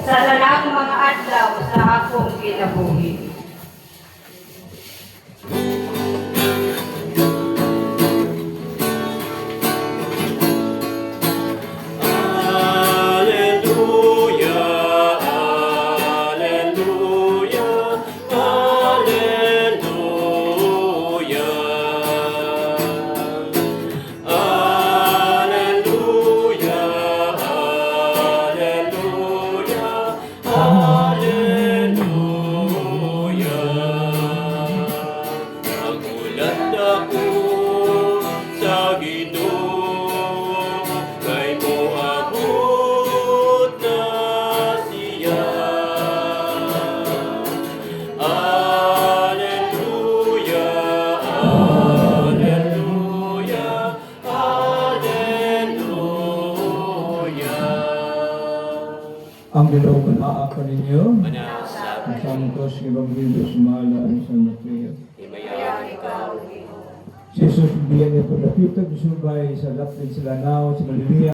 sa tanang mga adlaw sa akong kinabuhi. Ang Ginoo maaako ninyo. Ang Santos Ebanghelyo sumalaan sa Mateo. Si Jesus biyang niya pagdapitag subay sa lapid sila now sa Galilea.